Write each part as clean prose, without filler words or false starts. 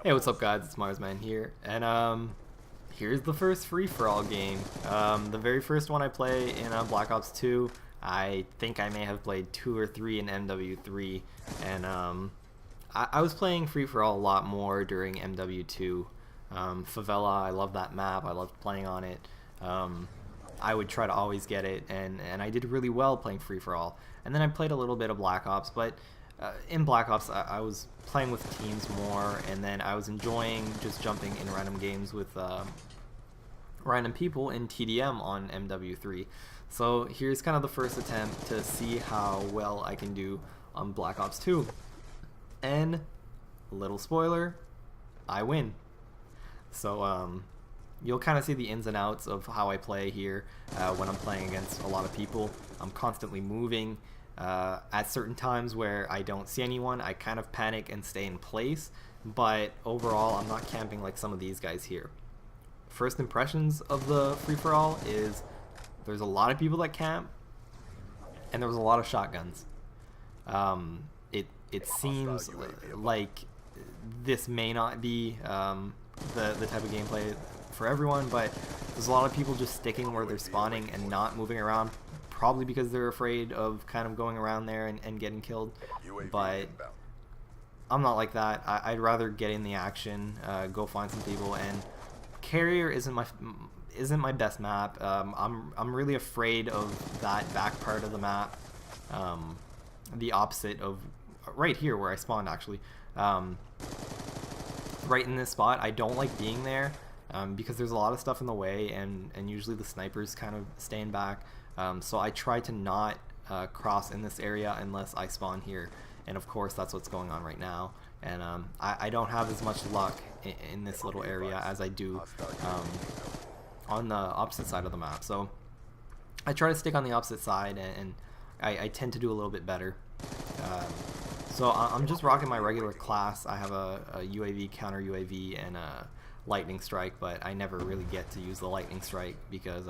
Hey, what's up, guys? It's Marsman here, and here's the first free-for-all game. The very first one I play in Black Ops 2. I think I may have played 2 or 3 in MW3, and I was playing free-for-all a lot more during MW2. Favela, I love that map. I loved playing on it. I would try to always get it, and I did really well playing free-for-all. And then I played a little bit of Black Ops, but in Black Ops, I was playing with teams more, and then I was enjoying just jumping in random games with random people in TDM on MW3. So here's kind of the first attempt to see how well I can do on Black Ops 2. And, little spoiler, I win. So you'll kind of see the ins and outs of how I play here when I'm playing against a lot of people. I'm constantly moving. At certain times where I don't see anyone, I kind of panic and stay in place, but overall I'm not camping like some of these guys here. First impressions of the free-for-all is there's a lot of people that camp, and there was a lot of shotguns. It seems like this may not be the type of gameplay for everyone, but there's a lot of people just sticking where they're spawning and not moving around, probably because they're afraid of kind of going around there and getting killed. But I'm not like that. I'd rather get in the action, go find some people. And Carrier isn't my best map. I'm really afraid of that back part of the map, the opposite of right here where I spawned actually. Right in this spot, I don't like being there because there's a lot of stuff in the way, and usually the snipers kind of stand back. So I try to not cross in this area unless I spawn here, and of course that's what's going on right now. And I don't have as much luck in this little area as I do on the opposite side of the map. So I try to stick on the opposite side, and I tend to do a little bit better. So I'm just rocking my regular class. I have a UAV, counter UAV, and a lightning strike, but I never really get to use the lightning strike because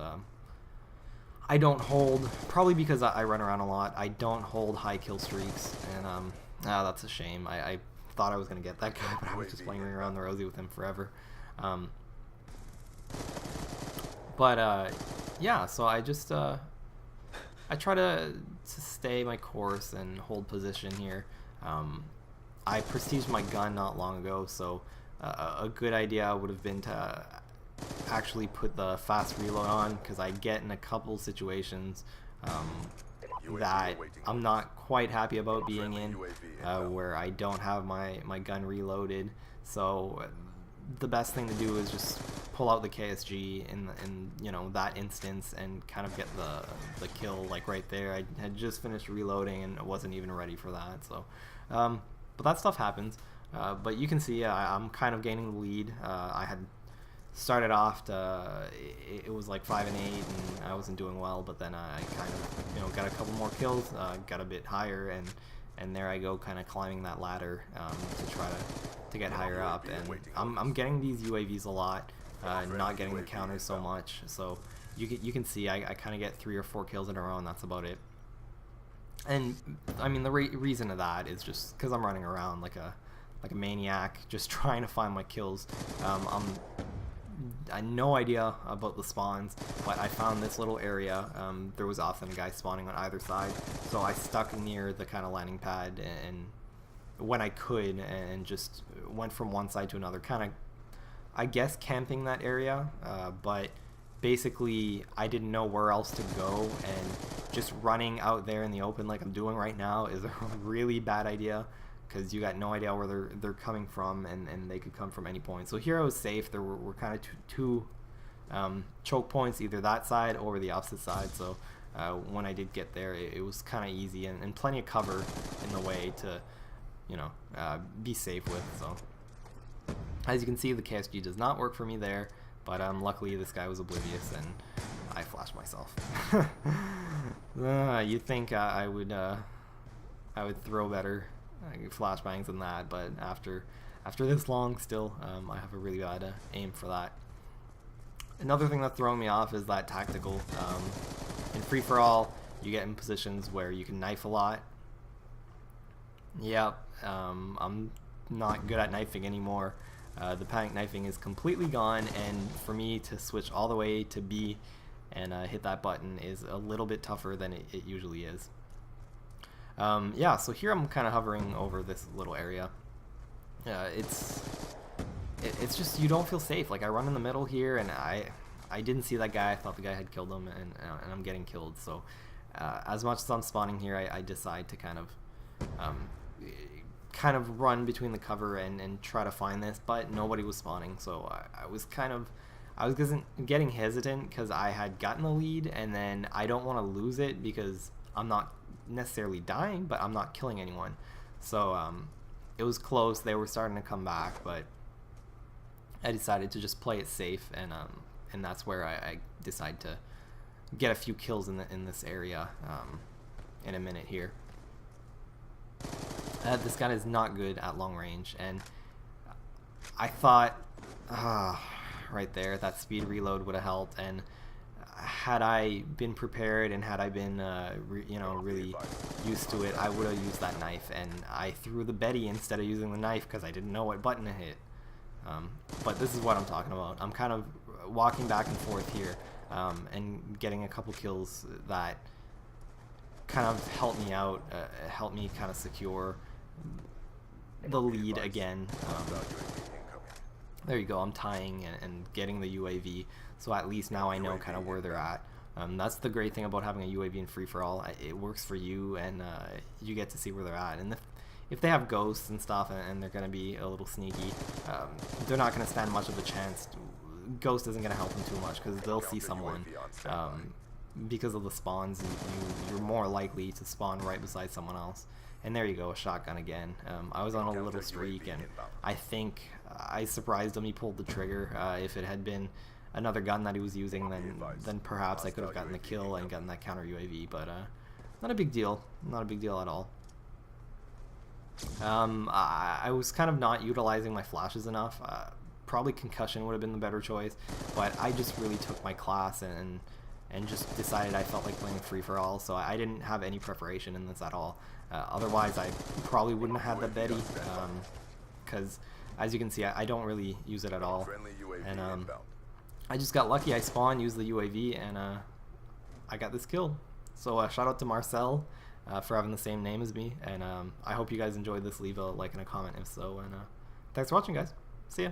I don't hold, probably because I run around a lot, I don't hold high kill streaks, and that's a shame. I thought I was going to get that guy, but I was just playing around the Rosie with him forever. Yeah, so I just, I try to stay my course and hold position here. I prestiged my gun not long ago, so a good idea would have been to actually put the fast reload on, because I get in a couple situations that I'm not quite happy about being in, where I don't have my gun reloaded. So the best thing to do is just pull out the KSG in you know, that instance and kind of get the kill like right there. I had just finished reloading and wasn't even ready for that. So but that stuff happens. But you can see I'm kind of gaining the lead. I had started off it was like 5 and 8, and I wasn't doing well, but then I kind of, you know, got a couple more kills, got a bit higher, and there I go, kind of climbing that ladder to try to get higher up. And I'm getting these UAVs a lot, not getting the counters so much. So you can see I kind of get 3 or 4 kills in a row, and that's about it. And I mean, the reason of that is just because I'm running around like a maniac, just trying to find my kills. I had no idea about the spawns, but I found this little area. There was often a guy spawning on either side, so I stuck near the kind of landing pad and when I could, and just went from one side to another, kind of, I guess, camping that area, but basically I didn't know where else to go, and just running out there in the open like I'm doing right now is a really bad idea, because you got no idea where they're coming from, and they could come from any point. So here I was safe. There were kind of two choke points, either that side or the opposite side. So when I did get there, it was kind of easy, and plenty of cover in the way to, you know, be safe with. So as you can see, the KSG does not work for me there, but luckily this guy was oblivious, and I flashed myself. You'd think I would throw better flashbangs than that, but after this long, still I have a really bad aim for that. Another thing that's throwing me off is that tactical. In free-for-all, you get in positions where you can knife a lot. Yep, I'm not good at knifing anymore. The panic knifing is completely gone, and for me to switch all the way to B and hit that button is a little bit tougher than it usually is. Yeah, so here I'm kind of hovering over this little area. It's just, you don't feel safe. Like, I run in the middle here, and I didn't see that guy. I thought the guy had killed him, and I'm getting killed. So as much as I'm spawning here, I decide to kind of run between the cover and try to find this, but nobody was spawning. So I was getting hesitant because I had gotten the lead, and then I don't want to lose it because I'm not necessarily dying, but I'm not killing anyone. So it was close. They were starting to come back, but I decided to just play it safe, and that's where I decide to get a few kills in this area in a minute here. This gun is not good at long range, and I thought right there that speed reload would have helped, and had I been prepared and had I been really used to it, I would have used that knife, and I threw the Betty instead of using the knife because I didn't know what button to hit. But this is what I'm talking about. I'm kind of walking back and forth here and getting a couple kills that kind of helped me out, helped me kind of secure the lead again. There you go, I'm tying and getting the UAV, so at least now I know kind of where they're at. That's the great thing about having a UAV in free-for-all. It works for you, and you get to see where they're at. And if they have ghosts and stuff, and they're going to be a little sneaky, they're not going to stand much of a chance. Ghost isn't going to help them too much because they'll see someone. Because of the spawns, you're more likely to spawn right beside someone else. And there you go, a shotgun again. I was on a little streak, and I think I surprised him. He pulled the trigger. If it had been another gun that he was using, then perhaps I could have gotten the kill and gotten that counter UAV. But not a big deal. Not a big deal at all. I was kind of not utilizing my flashes enough. Probably concussion would have been the better choice, but I just really took my class and just decided I felt like playing free-for-all, so I didn't have any preparation in this at all. Otherwise, I probably wouldn't have had the Betty, because as you can see, I don't really use it at all. And I just got lucky. I spawned, used the UAV, and I got this kill. So shout out to Marcel for having the same name as me, and I hope you guys enjoyed this. Leave a like and a comment if so, and thanks for watching, guys. See ya.